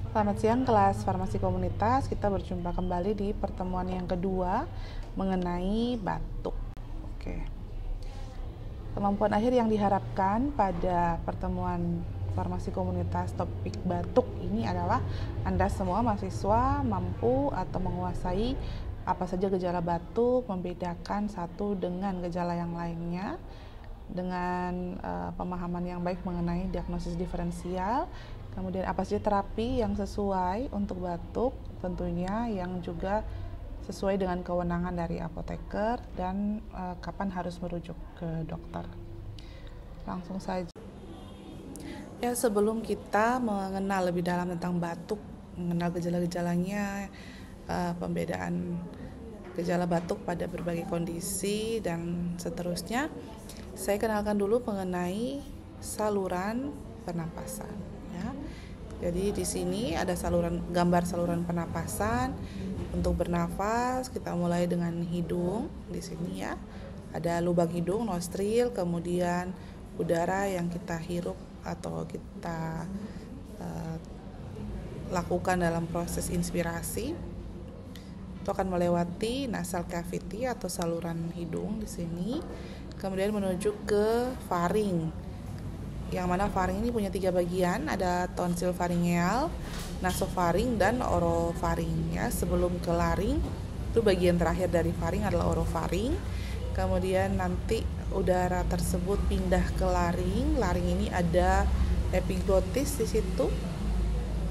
Selamat siang kelas farmasi komunitas. Kita berjumpa kembali di pertemuan yang kedua mengenai batuk. Oke. Kemampuan akhir yang diharapkan pada pertemuan farmasi komunitas topik batuk ini adalah Anda semua mahasiswa mampu atau menguasai apa saja gejala batuk, membedakan satu dengan gejala yang lainnya dengan pemahaman yang baik mengenai diagnosis diferensial. Kemudian apa saja terapi yang sesuai untuk batuk, tentunya yang juga sesuai dengan kewenangan dari apoteker dan kapan harus merujuk ke dokter. Langsung saja. Ya, sebelum kita mengenal lebih dalam tentang batuk, mengenal gejala-gejalanya, pembedaan gejala batuk pada berbagai kondisi dan seterusnya, saya kenalkan dulu mengenai saluran pernapasan. Ya. Jadi di sini ada gambar saluran pernapasan. Untuk bernafas kita mulai dengan hidung di sini ya. Ada lubang hidung, nostril, kemudian udara yang kita hirup atau kita lakukan dalam proses inspirasi. Itu akan melewati nasal cavity atau saluran hidung di sini. Kemudian menuju ke faring. Yang mana faring ini punya 3 bagian, ada tonsil faringeal, nasofaring, dan orofaring ya. Sebelum ke laring, itu bagian terakhir dari faring adalah orofaring. Kemudian nanti udara tersebut pindah ke laring. Laring ini ada epiglotis di situ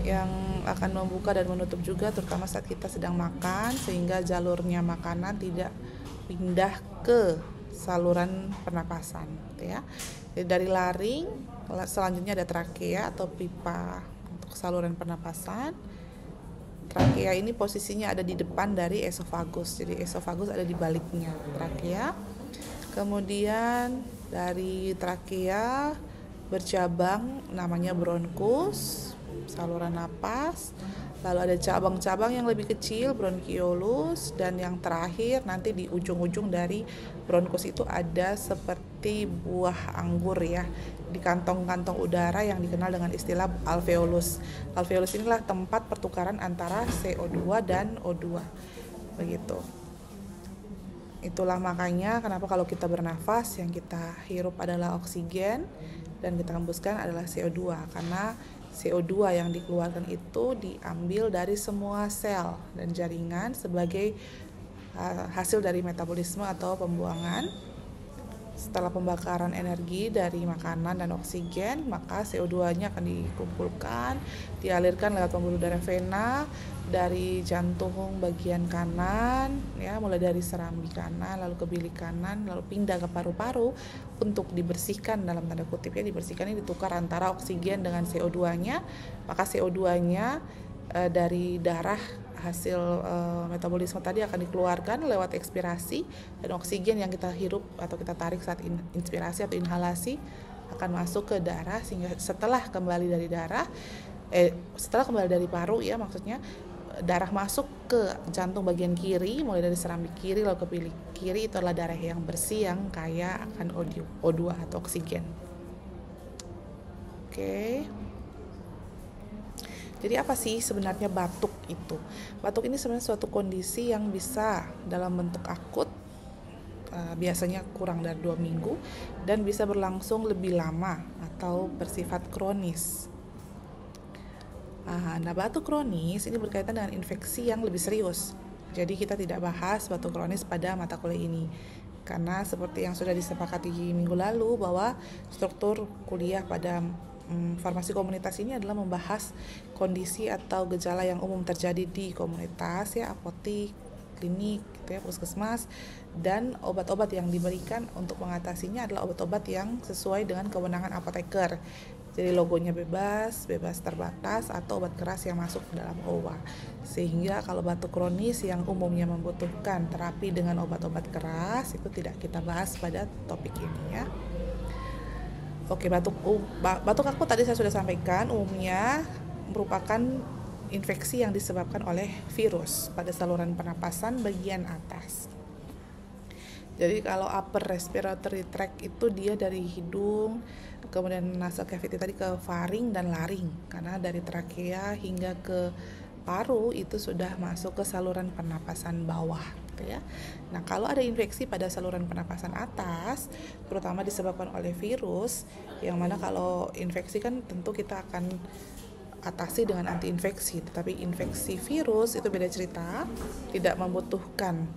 yang akan membuka dan menutup juga, terutama saat kita sedang makan, sehingga jalurnya makanan tidak pindah ke saluran pernapasan gitu ya. Jadi dari laring selanjutnya ada trakea atau pipa untuk saluran pernapasan. Trakea ini posisinya ada di depan dari esofagus, jadi esofagus ada di baliknya trakea. Kemudian dari trakea bercabang namanya bronkus, saluran napas. Lalu ada cabang-cabang yang lebih kecil, bronkiolus, dan yang terakhir nanti di ujung-ujung dari bronkus itu ada seperti buah anggur ya, di kantong-kantong udara yang dikenal dengan istilah alveolus. Alveolus inilah tempat pertukaran antara CO2 dan O2. Begitu. Itulah makanya kenapa kalau kita bernafas yang kita hirup adalah oksigen dan kita hembuskan adalah CO2, karena CO2 yang dikeluarkan itu diambil dari semua sel dan jaringan sebagai hasil dari metabolisme atau pembuangan. Setelah pembakaran energi dari makanan dan oksigen, maka CO2-nya akan dikumpulkan, dialirkan lewat pembuluh darah vena dari jantung bagian kanan, ya, mulai dari serambi kanan, lalu ke bilik kanan, lalu pindah ke paru-paru untuk dibersihkan, dalam tanda kutip ya, dibersihkan ini ditukar antara oksigen dengan CO2-nya, maka CO2-nya dari darah hasil metabolisme tadi akan dikeluarkan lewat ekspirasi, dan oksigen yang kita hirup atau kita tarik saat inspirasi atau inhalasi akan masuk ke darah, sehingga setelah kembali dari paru ya, maksudnya darah masuk ke jantung bagian kiri, mulai dari serambi kiri lalu ke bilik kiri, itu adalah darah yang bersih yang kaya akan O2 atau oksigen. Oke. Jadi apa sih sebenarnya batuk itu? Batuk ini sebenarnya suatu kondisi yang bisa dalam bentuk akut, biasanya kurang dari 2 minggu, dan bisa berlangsung lebih lama atau bersifat kronis. Nah, batuk kronis ini berkaitan dengan infeksi yang lebih serius. Jadi kita tidak bahas batuk kronis pada mata kuliah ini, karena seperti yang sudah disepakati minggu lalu bahwa struktur kuliah pada farmasi komunitas ini adalah membahas kondisi atau gejala yang umum terjadi di komunitas ya, apotik, klinik gitu ya, puskesmas, dan obat-obat yang diberikan untuk mengatasinya adalah obat-obat yang sesuai dengan kewenangan apoteker. Jadi logonya bebas terbatas, atau obat keras yang masuk ke dalam OWA. Sehingga kalau batuk kronis yang umumnya membutuhkan terapi dengan obat-obat keras itu tidak kita bahas pada topik ini ya. Oke, batuk akut tadi saya sudah sampaikan umumnya merupakan infeksi yang disebabkan oleh virus pada saluran pernapasan bagian atas. Jadi kalau upper respiratory tract itu dia dari hidung, kemudian nasal cavity tadi ke faring dan laring. Karena dari trakea hingga ke paru itu sudah masuk ke saluran pernapasan bawah, gitu ya. Nah, kalau ada infeksi pada saluran pernapasan atas, terutama disebabkan oleh virus, yang mana kalau infeksi kan tentu kita akan atasi dengan antiinfeksi, tetapi infeksi virus itu beda cerita, tidak membutuhkan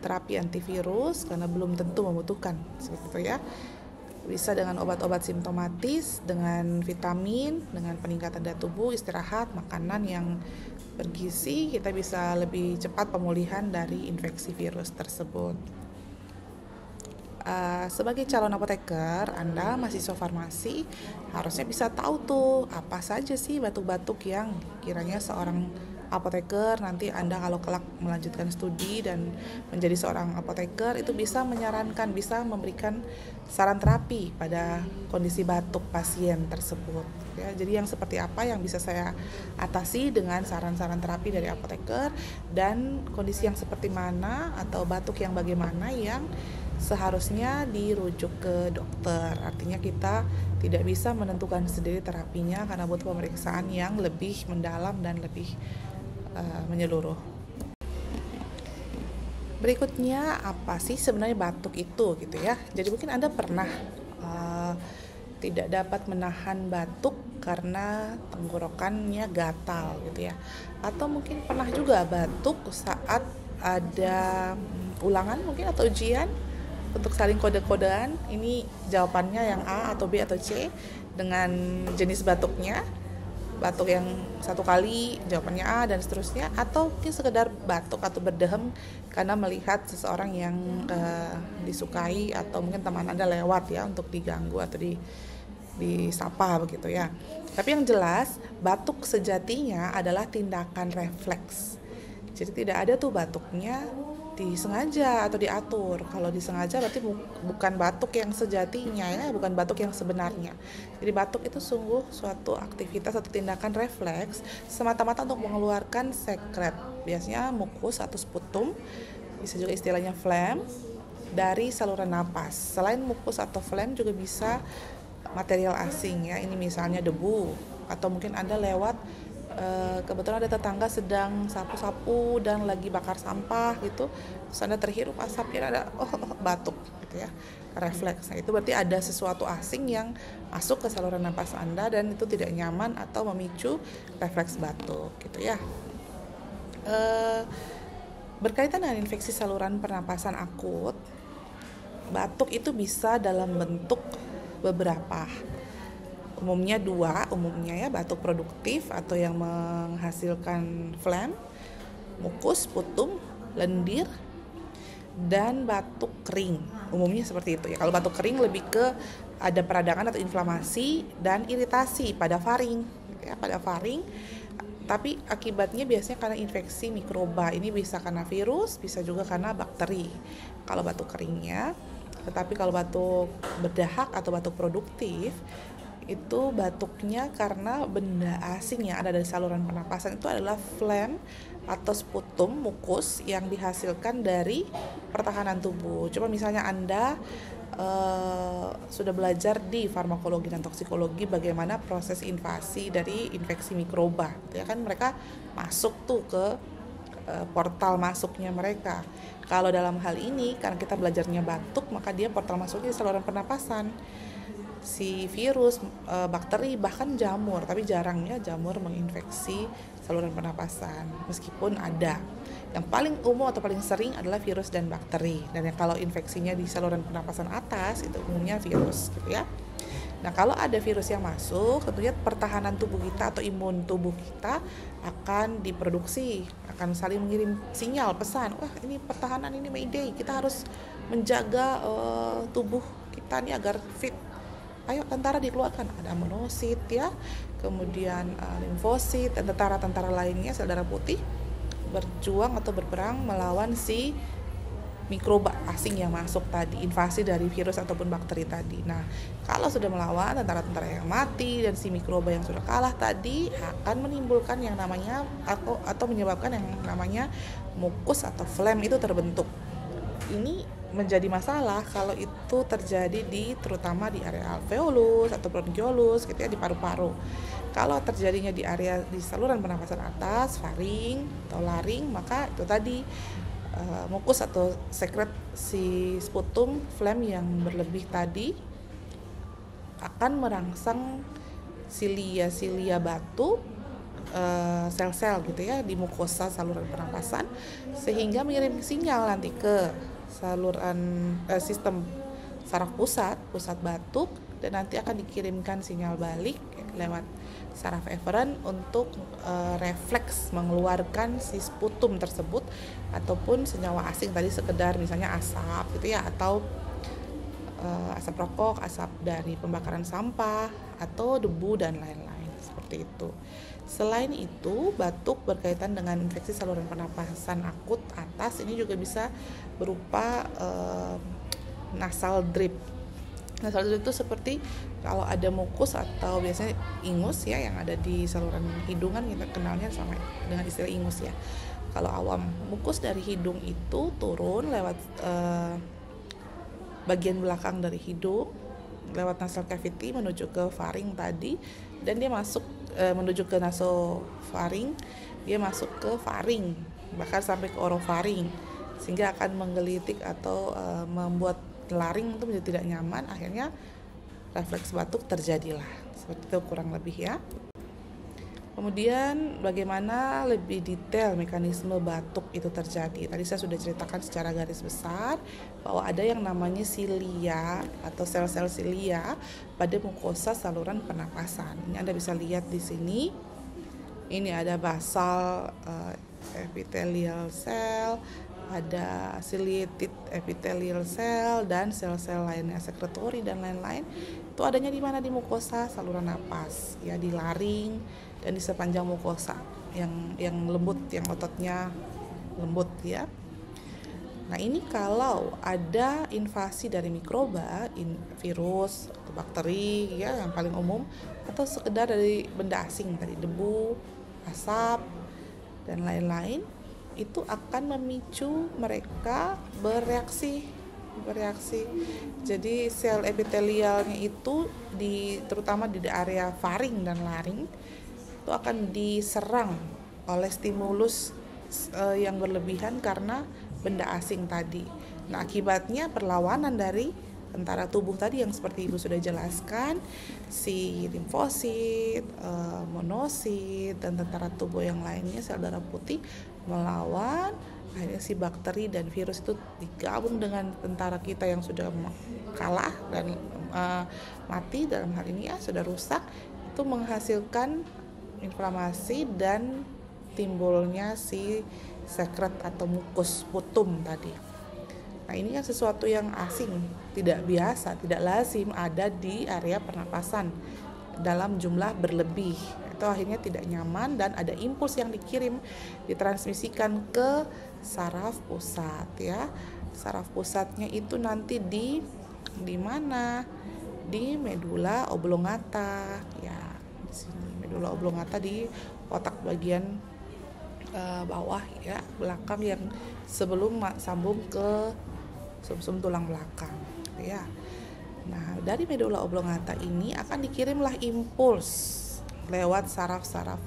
terapi antivirus karena belum tentu membutuhkan, seperti itu ya. Bisa dengan obat-obat simptomatis, dengan vitamin, dengan peningkatan daya tubuh, istirahat, makanan yang bergizi, kita bisa lebih cepat pemulihan dari infeksi virus tersebut. Sebagai calon apoteker, Anda mahasiswa farmasi harusnya bisa tahu tuh apa saja sih batuk-batuk yang kiranya seorang apoteker nanti Anda kalau kelak melanjutkan studi dan menjadi seorang apoteker itu bisa menyarankan, bisa memberikan saran terapi pada kondisi batuk pasien tersebut ya. Jadi yang seperti apa yang bisa saya atasi dengan saran-saran terapi dari apoteker, dan kondisi yang seperti mana atau batuk yang bagaimana yang seharusnya dirujuk ke dokter. Artinya kita tidak bisa menentukan sendiri terapinya karena butuh pemeriksaan yang lebih mendalam dan lebih menyeluruh. Berikutnya, apa sih sebenarnya batuk itu gitu ya. Jadi mungkin Anda pernah tidak dapat menahan batuk karena tenggorokannya gatal gitu ya. Atau mungkin pernah juga batuk saat ada ulangan mungkin atau ujian untuk saling kode-kodean, ini jawabannya yang A atau B atau C dengan jenis batuknya. Batuk yang satu kali jawabannya A dan seterusnya, atau mungkin sekedar batuk atau berdehem karena melihat seseorang yang disukai atau mungkin teman Anda lewat ya untuk diganggu atau disapa begitu ya. Tapi yang jelas batuk sejatinya adalah tindakan refleks. Jadi tidak ada tuh batuknya disengaja atau diatur. Kalau disengaja berarti bukan batuk yang sejatinya ya, bukan batuk yang sebenarnya. Jadi batuk itu sungguh suatu aktivitas atau tindakan refleks semata-mata untuk mengeluarkan sekret, biasanya mukus atau sputum, bisa juga istilahnya phlegm, dari saluran napas. Selain mukus atau phlegm juga bisa material asing ya, ini misalnya debu, atau mungkin Anda lewat kebetulan ada tetangga sedang sapu-sapu dan lagi bakar sampah gitu, terus Anda terhirup asapnya, ada batuk gitu ya, refleks. Nah, itu berarti ada sesuatu asing yang masuk ke saluran napas Anda dan itu tidak nyaman atau memicu refleks batuk gitu ya. Berkaitan dengan infeksi saluran pernapasan akut, batuk itu bisa dalam bentuk beberapa. Umumnya dua, ya batuk produktif atau yang menghasilkan phlegm, mukus, sputum, lendir, dan batuk kering. Umumnya seperti itu ya. Kalau batuk kering lebih ke ada peradangan atau inflamasi dan iritasi pada faring, ya, pada faring. Tapi akibatnya biasanya karena infeksi mikroba. Ini bisa karena virus, bisa juga karena bakteri. Kalau batuk keringnya, tetapi kalau batuk berdahak atau batuk produktif itu batuknya karena benda asing yang ada dari saluran pernapasan, itu adalah phlegm atau sputum, mukus yang dihasilkan dari pertahanan tubuh. Coba misalnya Anda sudah belajar di farmakologi dan toksikologi bagaimana proses invasi dari infeksi mikroba ya kan, mereka masuk tuh ke portal masuknya mereka. Kalau dalam hal ini karena kita belajarnya batuk, maka dia portal masuknya di saluran pernapasan. Si virus, bakteri, bahkan jamur, tapi jarangnya jamur menginfeksi saluran pernapasan, meskipun ada. Yang paling umum atau paling sering adalah virus dan bakteri. Dan yang kalau infeksinya di saluran pernapasan atas itu umumnya virus gitu ya. Nah, kalau ada virus yang masuk, tentunya pertahanan tubuh kita atau imun tubuh kita akan diproduksi, akan saling mengirim sinyal, pesan, wah ini pertahanan ini mayday, kita harus menjaga tubuh kita ini agar fit. Ayo tentara dikeluarkan, ada monosit ya, kemudian limfosit dan tentara-tentara lainnya, sel darah putih berjuang atau berperang melawan si mikroba asing yang masuk tadi, invasi dari virus ataupun bakteri tadi. Nah, kalau sudah melawan, tentara-tentara yang mati dan si mikroba yang sudah kalah tadi akan menimbulkan yang namanya atau menyebabkan yang namanya mukus atau phlegm itu terbentuk. ini menjadi masalah kalau itu terjadi terutama di area alveolus atau bronkiolus gitu ya, di paru-paru. Kalau terjadinya di saluran pernapasan atas, faring atau laring, maka itu tadi mukus atau sekret si sputum phlegm yang berlebih tadi akan merangsang silia batu, sel-sel gitu ya di mukosa saluran pernapasan, sehingga mengirim sinyal nanti ke saluran sistem saraf pusat batuk, dan nanti akan dikirimkan sinyal balik lewat saraf eferen untuk refleks mengeluarkan si sputum tersebut ataupun senyawa asing tadi, sekedar misalnya asap gitu ya, atau asap rokok, asap dari pembakaran sampah atau debu dan lain-lain seperti itu. Selain itu, batuk berkaitan dengan infeksi saluran pernapasan akut atas ini juga bisa berupa nasal drip. Nasal drip itu seperti kalau ada mukus atau biasanya ingus ya yang ada di saluran hidungan, kita kenalnya sama dengan istilah ingus ya. Kalau awam, mukus dari hidung itu turun lewat bagian belakang dari hidung, lewat nasal cavity menuju ke faring tadi, dan dia masuk menuju ke nasofaring, dia masuk ke faring, bahkan sampai ke orofaring, sehingga akan menggelitik atau membuat laring itu menjadi tidak nyaman. Akhirnya refleks batuk terjadilah, seperti itu kurang lebih ya. Kemudian bagaimana lebih detail mekanisme batuk itu terjadi? Tadi saya sudah ceritakan secara garis besar bahwa ada yang namanya silia atau sel-sel silia pada mukosa saluran pernapasan. Ini Anda bisa lihat di sini. Ini ada basal epithelial cell, ada ciliated epithelial cell, dan sel-sel lainnya sekretori dan lain-lain. Itu adanya di mana? Di mukosa saluran napas, ya, di laring dan di sepanjang mukosa yang lembut, yang ototnya lembut ya. Nah, ini kalau ada invasi dari mikroba, virus atau bakteri ya yang paling umum, atau sekedar dari benda asing tadi, debu, asap dan lain-lain, itu akan memicu mereka bereaksi. Jadi sel epitelialnya itu terutama di area faring dan laring itu akan diserang oleh stimulus yang berlebihan karena benda asing tadi. Nah, akibatnya perlawanan dari tentara tubuh tadi yang seperti Ibu sudah jelaskan, si limfosit, monosit, dan tentara tubuh yang lainnya, sel darah putih melawan. Akhirnya si bakteri dan virus itu digabung dengan tentara kita yang sudah kalah dan mati, dalam hal ini ya sudah rusak, itu menghasilkan inflamasi dan timbulnya si sekret atau mukus sputum tadi. Nah, ini kan sesuatu yang asing, tidak biasa, tidak lazim ada di area pernapasan dalam jumlah berlebih. Itu akhirnya tidak nyaman dan ada impuls yang ditransmisikan ke saraf pusat ya. Saraf pusatnya itu nanti di mana? Di medula oblongata ya. Di sini medula oblongata, di otak bagian bawah ya, belakang, yang sebelum sambung ke sumsum tulang belakang ya. Nah, dari medula oblongata ini akan dikirimlah impuls lewat saraf-saraf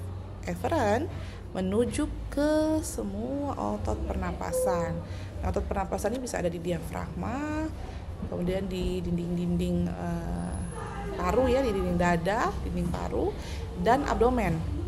eferen menuju ke semua otot pernapasan. Nah, otot pernapasan ini bisa ada di diafragma, kemudian di dinding-dinding paru ya, di dinding dada, dinding paru, dan abdomen.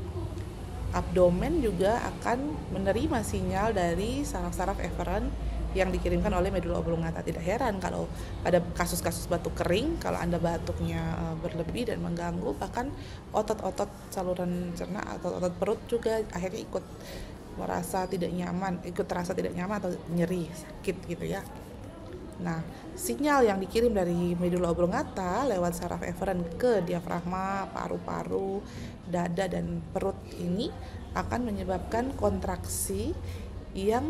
Abdomen juga akan menerima sinyal dari saraf-saraf eferen yang dikirimkan oleh medula oblongata. Tidak heran kalau pada kasus-kasus batuk kering, kalau Anda batuknya berlebih dan mengganggu, bahkan otot-otot saluran cerna atau otot perut juga akhirnya ikut terasa tidak nyaman atau nyeri, sakit gitu ya. Nah, sinyal yang dikirim dari medula oblongata lewat saraf eferen ke diafragma, paru-paru, dada, dan perut ini akan menyebabkan kontraksi yang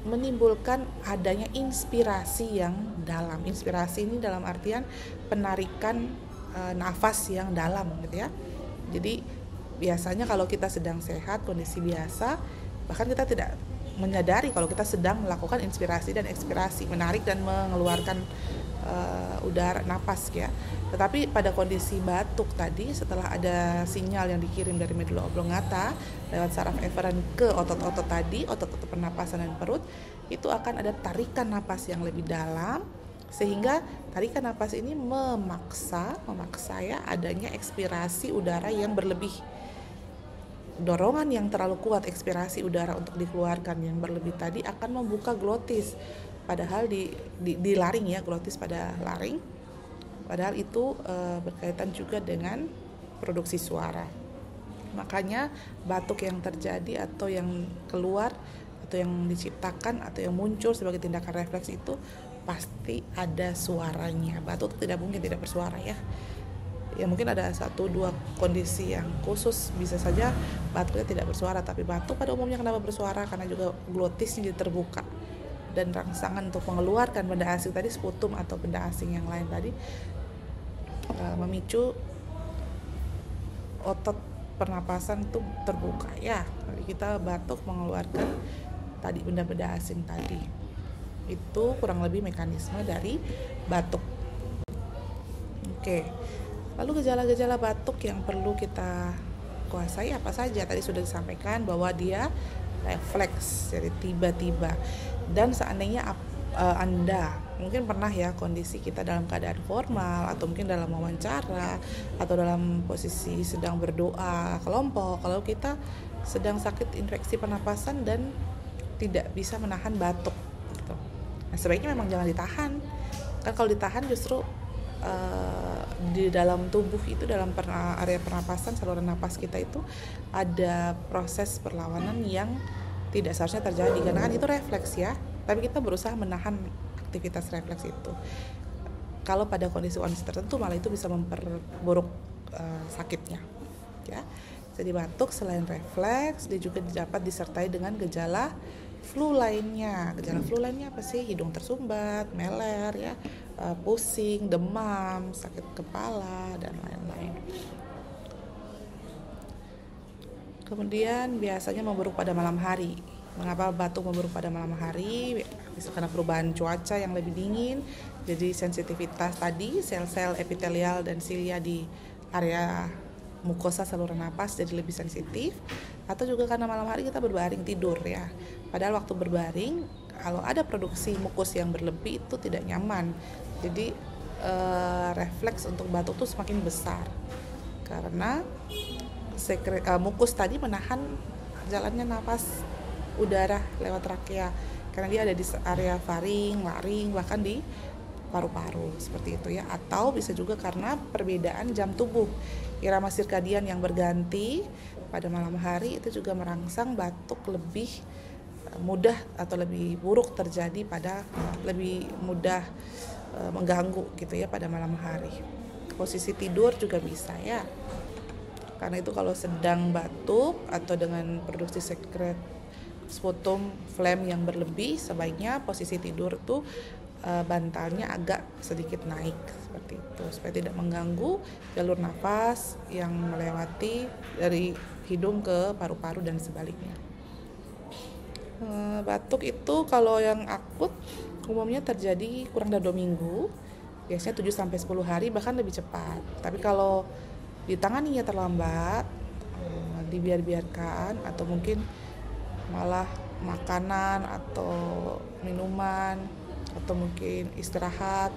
menimbulkan adanya inspirasi yang dalam. Inspirasi ini dalam artian penarikan nafas yang dalam gitu ya. Jadi biasanya kalau kita sedang sehat, kondisi biasa, bahkan kita tidak menyadari kalau kita sedang melakukan inspirasi dan ekspirasi, menarik dan mengeluarkan udara napas ya. Tetapi pada kondisi batuk tadi, setelah ada sinyal yang dikirim dari medula oblongata lewat saraf eferen ke otot-otot tadi, otot-otot pernapasan dan perut, itu akan ada tarikan napas yang lebih dalam, sehingga tarikan napas ini memaksa ya adanya ekspirasi udara yang berlebih. Dorongan yang terlalu kuat ekspirasi udara untuk dikeluarkan yang berlebih tadi akan membuka glotis, padahal di laring ya, glotis pada laring, padahal itu berkaitan juga dengan produksi suara. Makanya batuk yang terjadi atau yang keluar atau yang diciptakan atau yang muncul sebagai tindakan refleks itu pasti ada suaranya. Batuk tidak mungkin tidak bersuara ya. Ya mungkin ada 1-2 kondisi yang khusus bisa saja batuknya tidak bersuara, tapi batuk pada umumnya kenapa bersuara? Karena juga glotisnya terbuka dan rangsangan untuk mengeluarkan benda asing tadi, sputum atau benda asing yang lain tadi, memicu otot pernapasan itu terbuka ya. Jadi kita batuk mengeluarkan tadi benda-benda asing tadi. Itu kurang lebih mekanisme dari batuk. Oke. Lalu gejala-gejala batuk yang perlu kita kuasai apa saja? Tadi sudah disampaikan bahwa dia refleks, jadi tiba-tiba. Dan seandainya Anda mungkin pernah ya kondisi kita dalam keadaan formal atau mungkin dalam wawancara atau dalam posisi sedang berdoa kelompok, kalau kita sedang sakit infeksi pernapasan dan tidak bisa menahan batuk gitu. Nah, sebaiknya memang jangan ditahan. Kan kalau ditahan justru di dalam tubuh itu, dalam area pernapasan, saluran napas kita itu ada proses perlawanan yang tidak seharusnya terjadi, karena kan itu refleks ya, tapi kita berusaha menahan aktivitas refleks itu. Kalau pada kondisi tertentu malah itu bisa memperburuk sakitnya ya. Jadi batuk selain refleks dia juga dapat disertai dengan gejala flu lainnya. Gejala flu lainnya apa sih? Hidung tersumbat, meler ya, pusing, demam, sakit kepala dan lain-lain. Kemudian biasanya memburuk pada malam hari. Mengapa batuk memburuk pada malam hari? Bisa karena perubahan cuaca yang lebih dingin, jadi sensitivitas tadi sel-sel epitelial dan silia di area mukosa saluran napas jadi lebih sensitif, atau juga karena malam hari kita berbaring tidur ya. Padahal waktu berbaring kalau ada produksi mukus yang berlebih itu tidak nyaman. Jadi refleks untuk batuk itu semakin besar karena mukus tadi menahan jalannya napas udara lewat trakea, karena dia ada di area faring, laring, bahkan di paru-paru seperti itu ya. Atau bisa juga karena perbedaan jam tubuh, irama sirkadian yang berganti pada malam hari itu juga merangsang batuk lebih mudah atau lebih buruk terjadi pada lebih mudah mengganggu gitu ya pada malam hari. Posisi tidur juga bisa ya. Karena itu kalau sedang batuk atau dengan produksi sekret sputum phlegm yang berlebih, sebaiknya posisi tidur tuh bantalnya agak sedikit naik seperti itu supaya tidak mengganggu jalur nafas yang melewati dari hidung ke paru-paru dan sebaliknya. Batuk itu kalau yang akut umumnya terjadi kurang dari 2 minggu, biasanya 7-10 hari bahkan lebih cepat. Tapi kalau ditanganinya terlambat, dibiarkan atau mungkin malah makanan atau minuman atau mungkin istirahat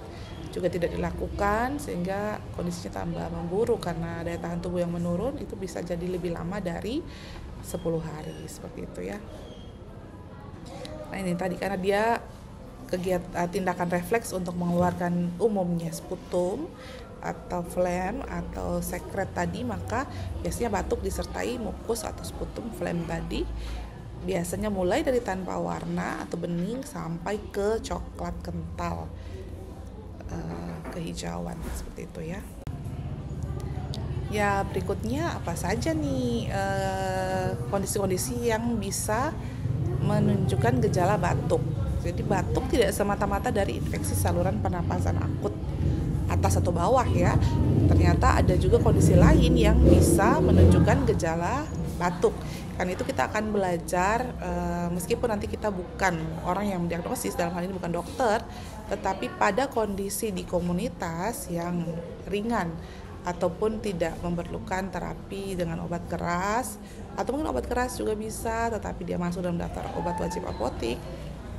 juga tidak dilakukan sehingga kondisinya tambah memburuk karena daya tahan tubuh yang menurun, itu bisa jadi lebih lama dari 10 hari seperti itu ya. Nah ini tadi karena dia tindakan refleks untuk mengeluarkan umumnya sputum atau phlegm atau sekret tadi, maka biasanya batuk disertai mukus atau sputum phlegm tadi, biasanya mulai dari tanpa warna atau bening sampai ke coklat kental, kehijauan seperti itu ya. Ya berikutnya apa saja nih kondisi-kondisi yang bisa menunjukkan gejala batuk. Jadi batuk tidak semata-mata dari infeksi saluran pernapasan akut atas atau bawah ya. Ternyata ada juga kondisi lain yang bisa menunjukkan gejala batuk. Karena itu kita akan belajar, meskipun nanti kita bukan orang yang mendiagnosis, dalam hal ini bukan dokter, tetapi pada kondisi di komunitas yang ringan ataupun tidak memerlukan terapi dengan obat keras, atau mungkin obat keras juga bisa tetapi dia masuk dalam daftar obat wajib apotik,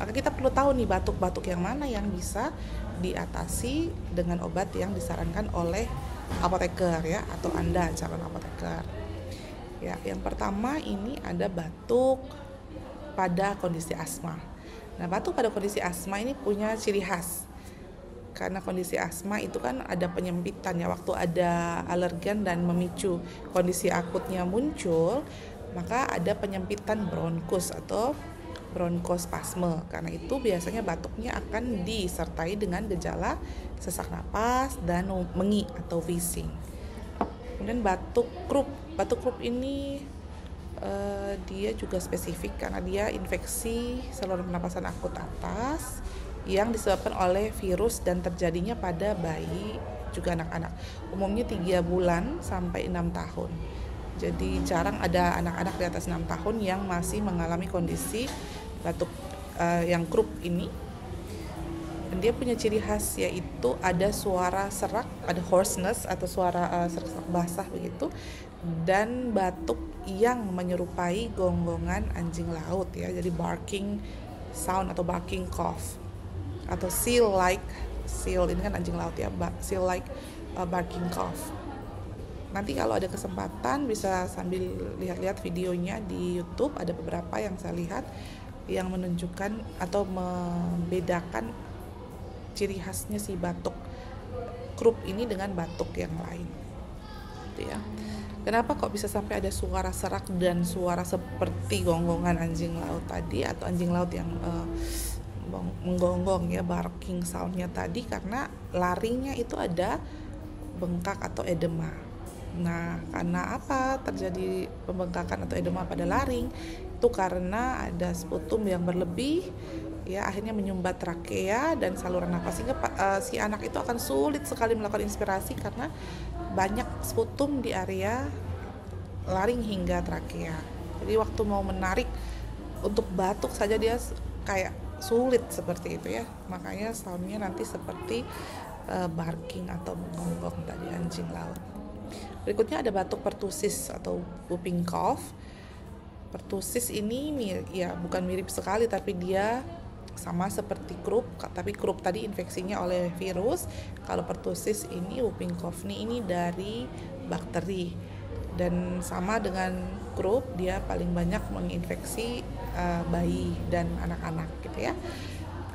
maka kita perlu tahu nih batuk-batuk yang mana yang bisa diatasi dengan obat yang disarankan oleh apoteker ya, atau Anda calon apoteker. Ya, yang pertama ini ada batuk pada kondisi asma. Nah, batuk pada kondisi asma ini punya ciri khas. Karena kondisi asma itu kan ada penyempitan ya, waktu ada alergen dan memicu kondisi akutnya muncul, maka ada penyempitan bronkus atau bronkospasme. Karena itu biasanya batuknya akan disertai dengan gejala sesak napas dan mengi atau wheezing. Kemudian batuk krup ini dia juga spesifik karena dia infeksi saluran pernapasan akut atas yang disebabkan oleh virus dan terjadinya pada bayi juga anak-anak. Umumnya 3 bulan sampai 6 tahun. Jadi jarang ada anak-anak di atas 6 tahun yang masih mengalami kondisi batuk yang krup ini. Dan dia punya ciri khas yaitu ada suara serak, ada hoarseness atau suara serak basah begitu, dan batuk yang menyerupai gonggongan anjing laut ya. Jadi barking sound atau barking cough. Atau seal ini kan anjing laut ya, seal like barking cough. Nanti kalau ada kesempatan bisa sambil lihat-lihat videonya di YouTube, ada beberapa yang saya lihat yang menunjukkan atau membedakan ciri khasnya si batuk krup ini dengan batuk yang lain. Gitu ya. Kenapa kok bisa sampai ada suara serak dan suara seperti gonggongan anjing laut tadi, atau anjing laut yang menggonggong ya, barking soundnya tadi? Karena laringnya itu ada bengkak atau edema. Nah, karena apa terjadi pembengkakan atau edema pada laring? Itu karena ada sputum yang berlebih ya, akhirnya menyumbat trakea dan saluran nafas, sehingga si anak itu akan sulit sekali melakukan inspirasi karena banyak sputum di area laring hingga trakea. Jadi waktu mau menarik untuk batuk saja dia kayak sulit seperti itu ya, makanya soundnya nanti seperti barking atau menggonggong tadi anjing laut. Berikutnya ada batuk pertusis atau whooping cough. Pertusis ini ya bukan mirip sekali, tapi dia sama seperti krup, tapi krup tadi infeksinya oleh virus. Kalau pertusis ini, whooping cough ini dari bakteri, dan sama dengan krup dia paling banyak menginfeksi bayi dan anak-anak gitu ya.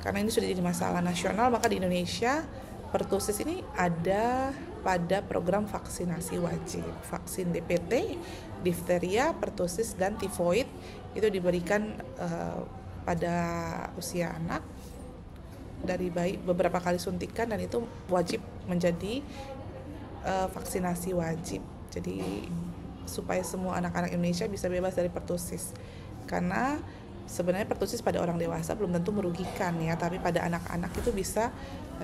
Karena ini sudah jadi masalah nasional, maka di Indonesia pertusis ini ada pada program vaksinasi wajib. Vaksin DPT, difteria, pertusis, dan tifoid itu diberikan pada usia anak dari bayi, beberapa kali suntikan, dan itu wajib menjadi vaksinasi wajib. Jadi supaya semua anak-anak Indonesia bisa bebas dari pertusis. Karena sebenarnya pertusis pada orang dewasa belum tentu merugikan ya, tapi pada anak-anak itu bisa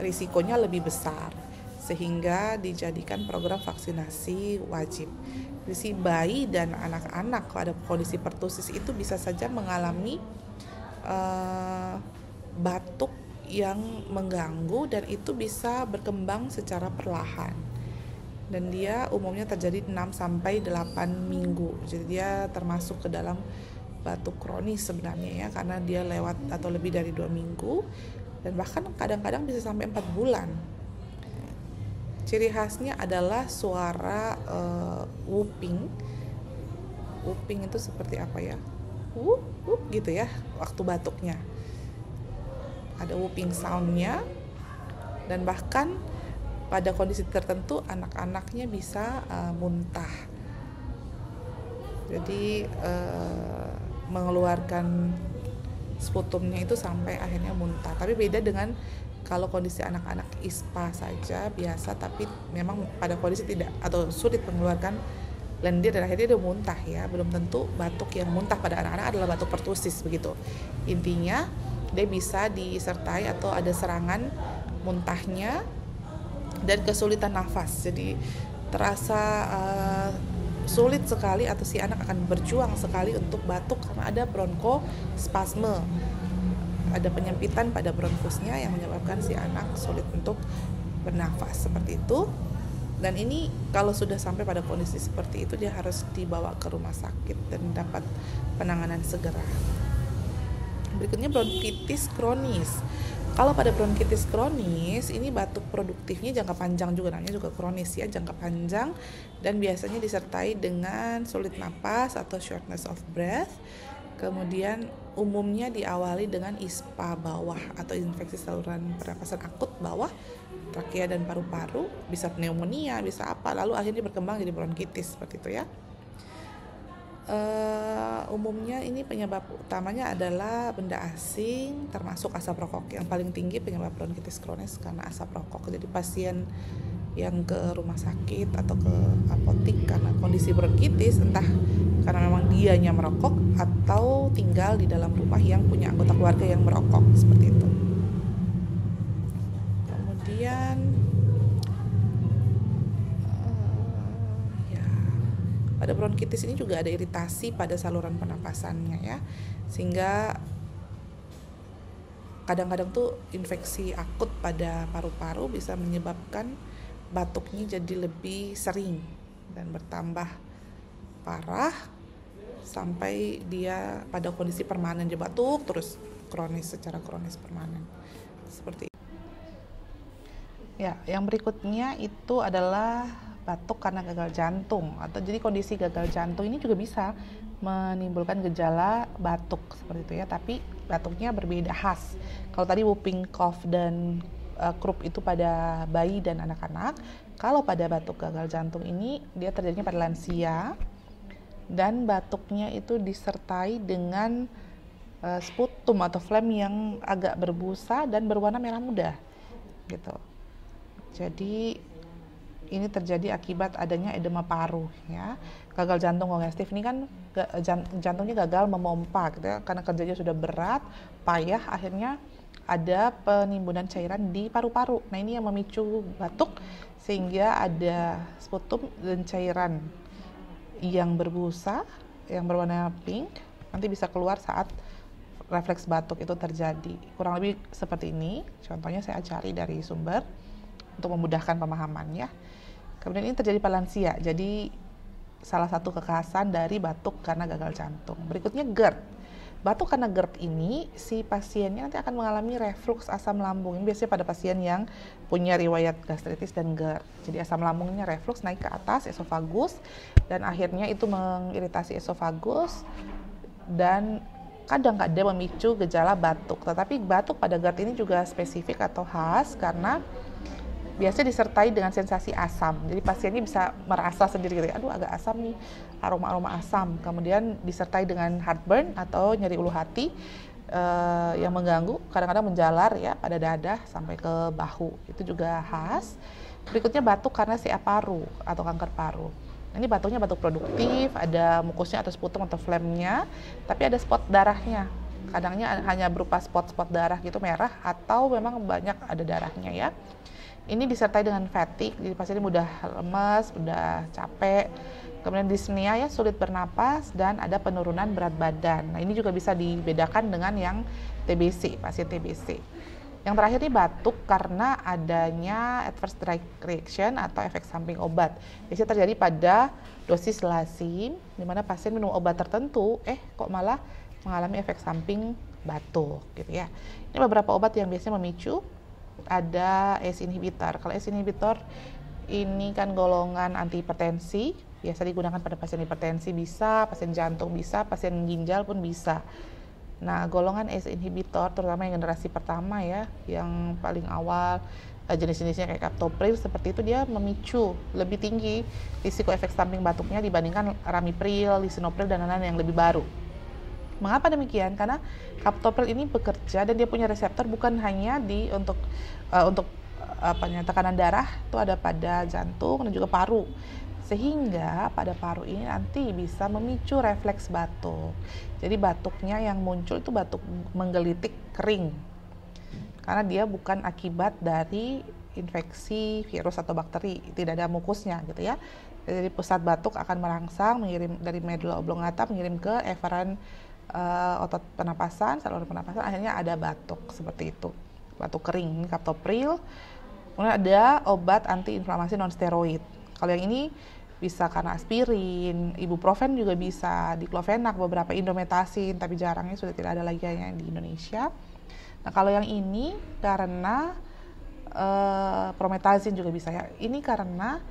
risikonya lebih besar, sehingga dijadikan program vaksinasi wajib. Jadi si bayi dan anak-anak pada kondisi pertusis itu bisa saja mengalami batuk yang mengganggu, dan itu bisa berkembang secara perlahan. Dan dia umumnya terjadi 6-8 minggu. Jadi dia termasuk ke dalam batuk kronis sebenarnya ya, karena dia lewat atau lebih dari 2 minggu, dan bahkan kadang-kadang bisa sampai 4 bulan. Ciri khasnya adalah suara whooping. Whooping itu seperti apa ya? Whoop, whoop gitu ya waktu batuknya. Ada whooping soundnya, dan bahkan pada kondisi tertentu anak-anaknya bisa muntah. Jadi mengeluarkan sputumnya itu sampai akhirnya muntah. Tapi beda dengan kalau kondisi anak-anak ISPA saja biasa, tapi memang pada kondisi tidak atau sulit mengeluarkan lendir dan akhirnya dia muntah ya. Belum tentu batuk yang muntah pada anak-anak adalah batuk pertusis begitu. Intinya dia bisa disertai atau ada serangan muntahnya dan kesulitan nafas. Jadi terasa sulit sekali atau si anak akan berjuang sekali untuk batuk karena ada bronkospasme, ada penyempitan pada bronkusnya yang menyebabkan si anak sulit untuk bernafas seperti itu. Dan ini kalau sudah sampai pada kondisi seperti itu, dia harus dibawa ke rumah sakit dan dapat penanganan segera. Berikutnya bronkitis kronis. Kalau pada bronkitis kronis, ini batuk produktifnya jangka panjang juga, namanya juga kronis ya, jangka panjang, dan biasanya disertai dengan sulit napas atau shortness of breath. Kemudian umumnya diawali dengan ISPA bawah atau infeksi saluran pernapasan akut bawah, trakea dan paru-paru, bisa pneumonia, bisa apa, lalu akhirnya berkembang jadi bronkitis seperti itu ya. Umumnya ini penyebab utamanya adalah benda asing, termasuk asap rokok. Yang paling tinggi penyebab bronkitis kronis karena asap rokok. Jadi pasien yang ke rumah sakit atau ke apotik karena kondisi bronkitis, entah karena memang dianya merokok atau tinggal di dalam rumah yang punya anggota keluarga yang merokok, seperti itu. Kemudian pada bronkitis ini juga ada iritasi pada saluran pernapasannya ya, sehingga kadang-kadang tuh infeksi akut pada paru-paru bisa menyebabkan batuknya jadi lebih sering dan bertambah parah sampai dia pada kondisi permanen, dia batuk terus secara kronis permanen seperti itu. Ya, yang berikutnya itu adalah batuk karena gagal jantung, atau jadi kondisi gagal jantung ini juga bisa menimbulkan gejala batuk seperti itu ya, tapi batuknya berbeda khas. Kalau tadi whooping cough dan croup itu pada bayi dan anak-anak, kalau pada batuk gagal jantung ini dia terjadinya pada lansia dan batuknya itu disertai dengan sputum atau phlegm yang agak berbusa dan berwarna merah muda gitu. Jadi ini terjadi akibat adanya edema paru ya. Gagal jantung kongestif ini kan jantungnya gagal memompa gitu ya, karena kerjanya sudah berat, payah, akhirnya ada penimbunan cairan di paru-paru. Nah, ini yang memicu batuk sehingga ada sputum dan cairan yang berbusa, yang berwarna pink, nanti bisa keluar saat refleks batuk itu terjadi. Kurang lebih seperti ini. Contohnya saya cari dari sumber untuk memudahkan pemahaman ya. Kemudian ini terjadi pada lansia, jadi salah satu kekhasan dari batuk karena gagal jantung. Berikutnya GERD. Batuk karena GERD ini si pasiennya nanti akan mengalami reflux asam lambung. Ini biasanya pada pasien yang punya riwayat gastritis dan GERD. Jadi asam lambungnya reflux naik ke atas esofagus dan akhirnya itu mengiritasi esofagus dan kadang-kadang memicu gejala batuk. Tetapi batuk pada GERD ini juga spesifik atau khas karena biasanya disertai dengan sensasi asam. Jadi pasiennya bisa merasa sendiri gitu, aduh agak asam nih, aroma-aroma asam. Kemudian disertai dengan heartburn atau nyeri ulu hati yang mengganggu, kadang-kadang menjalar ya pada dada sampai ke bahu. Itu juga khas. Berikutnya batuk karena CA paru atau kanker paru. Ini batuknya batuk produktif, ada mukusnya atau sputum atau phlegmnya, tapi ada spot darahnya. Kadangnya hanya berupa spot-spot darah gitu merah atau memang banyak ada darahnya ya. Ini disertai dengan fatigue, jadi pasien mudah lemas, mudah capek, kemudian dyspnea ya, sulit bernapas, dan ada penurunan berat badan. Nah, ini juga bisa dibedakan dengan yang TBC, pasien TBC. Yang terakhir ini batuk karena adanya adverse drug reaction atau efek samping obat. Biasanya terjadi pada dosis lazim, di mana pasien minum obat tertentu, kok malah mengalami efek samping batuk, gitu ya. Ini beberapa obat yang biasanya memicu. Ada ACE inhibitor. Kalau ACE inhibitor ini kan golongan antihipertensi, biasa digunakan pada pasien hipertensi bisa, pasien jantung bisa, pasien ginjal pun bisa. Nah, golongan ACE inhibitor terutama yang generasi pertama ya, yang paling awal jenis-jenisnya kayak captopril seperti itu, dia memicu lebih tinggi risiko efek samping batuknya dibandingkan ramipril, lisinopril dan lain-lain yang lebih baru. Mengapa demikian? Karena captopril ini bekerja dan dia punya reseptor bukan hanya untuk tekanan darah, itu ada pada jantung dan juga paru. Sehingga pada paru ini nanti bisa memicu refleks batuk. Jadi batuknya yang muncul itu batuk menggelitik kering. Karena dia bukan akibat dari infeksi virus atau bakteri, tidak ada mukusnya gitu ya. Jadi pusat batuk akan merangsang mengirim dari medulla oblongata mengirim ke efferent otot pernapasan, saluran pernapasan, akhirnya ada batuk seperti itu. Batuk kering, ini captopril. Kemudian ada obat antiinflamasi non steroid. Kalau yang ini bisa karena aspirin, ibuprofen juga bisa, diclofenac, beberapa indomethacin, tapi jarangnya sudah tidak ada lagi yang di Indonesia. Nah, kalau yang ini karena promethazine juga bisa ya. Ini karena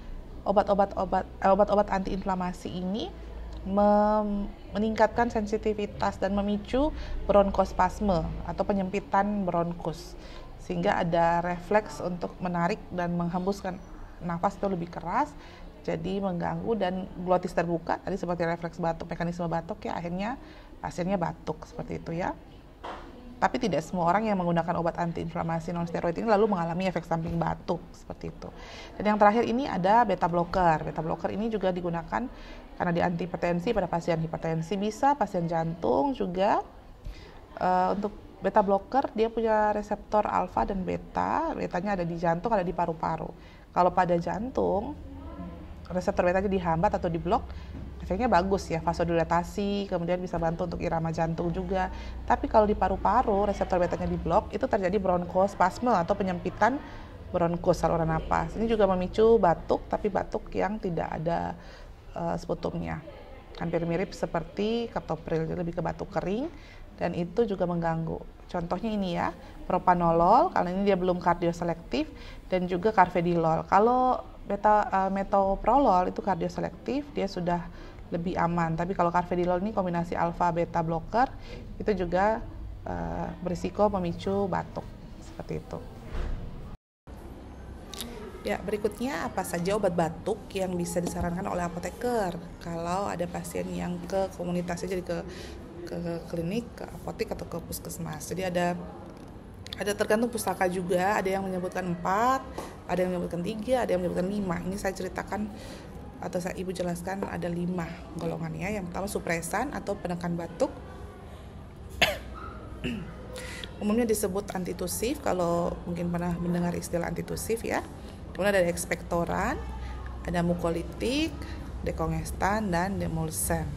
obat-obat antiinflamasi ini meningkatkan sensitivitas dan memicu bronkospasme atau penyempitan bronkus, sehingga ada refleks untuk menarik dan menghembuskan nafas itu lebih keras, jadi mengganggu dan glotis terbuka tadi seperti refleks batuk, mekanisme batuk ya, akhirnya pasiennya batuk seperti itu ya. Tapi tidak semua orang yang menggunakan obat antiinflamasi non steroid ini lalu mengalami efek samping batuk seperti itu. Dan yang terakhir ini ada beta blocker. Beta blocker ini juga digunakan karena di antihipertensi pada pasien hipertensi, bisa pasien jantung juga. Untuk beta blocker dia punya reseptor alfa dan beta. Betanya ada di jantung, ada di paru-paru. Kalau pada jantung reseptor betanya dihambat atau diblok, efeknya bagus ya, vasodilatasi, kemudian bisa bantu untuk irama jantung juga. Tapi kalau di paru-paru reseptor betanya diblok, itu terjadi bronkospasme atau penyempitan bronkus saluran napas. Ini juga memicu batuk, tapi batuk yang tidak ada sputumnya. Hampir mirip seperti captopril, jadi lebih ke batuk kering, dan itu juga mengganggu. Contohnya ini ya, propanolol, karena ini dia belum kardioselektif, dan juga carvedilol. Kalau metoprolol itu kardioselektif, dia sudah lebih aman. Tapi kalau carvedilol ini kombinasi alfa beta blocker, itu juga berisiko memicu batuk seperti itu. Ya, berikutnya apa saja obat batuk yang bisa disarankan oleh apoteker kalau ada pasien yang ke komunitasnya, jadi ke klinik, ke apotek atau ke puskesmas. Jadi ada tergantung pustaka juga, ada yang menyebutkan 4, ada yang menyebutkan 3, ada yang menyebutkan 5. Ini saya ceritakan atau Ibu jelaskan ada 5 golongannya. Yang pertama supresan atau penekan batuk. Umumnya disebut antitusif, kalau mungkin pernah mendengar istilah antitusif ya. Kemudian ada ekspektoran, ada mukolitik, dekongestan, dan demulsan.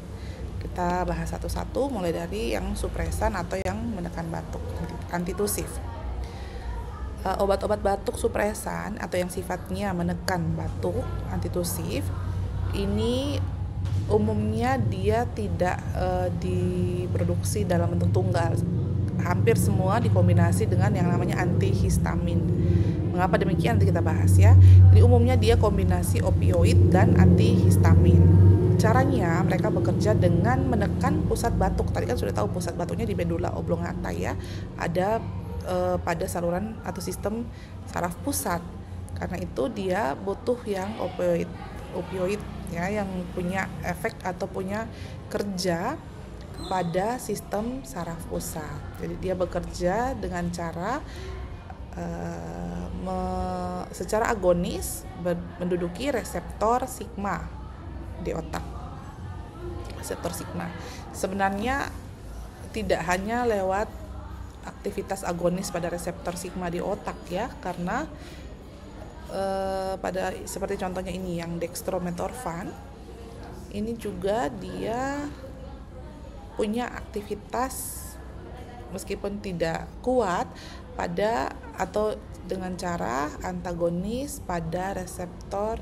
Kita bahas satu-satu, mulai dari yang supresan atau yang menekan batuk, antitusif. Obat-obat batuk supresan atau yang sifatnya menekan batuk, antitusif, ini umumnya dia tidak diproduksi dalam bentuk tunggal. Hampir semua dikombinasi dengan yang namanya antihistamin. Mengapa demikian nanti kita bahas ya. Jadi umumnya dia kombinasi opioid dan antihistamin. Caranya mereka bekerja dengan menekan pusat batuk. Tadi kan sudah tahu pusat batuknya di medulla oblongata ya. Ada pada saluran atau sistem saraf pusat. Karena itu dia butuh yang opioid ya, yang punya efek atau punya kerja pada sistem saraf pusat. Jadi dia bekerja dengan cara secara agonis menduduki reseptor sigma di otak. Reseptor sigma sebenarnya tidak hanya lewat aktivitas agonis pada reseptor sigma di otak ya, karena pada seperti contohnya ini yang dextrometorphan, ini juga dia punya aktivitas meskipun tidak kuat pada atau dengan cara antagonis pada reseptor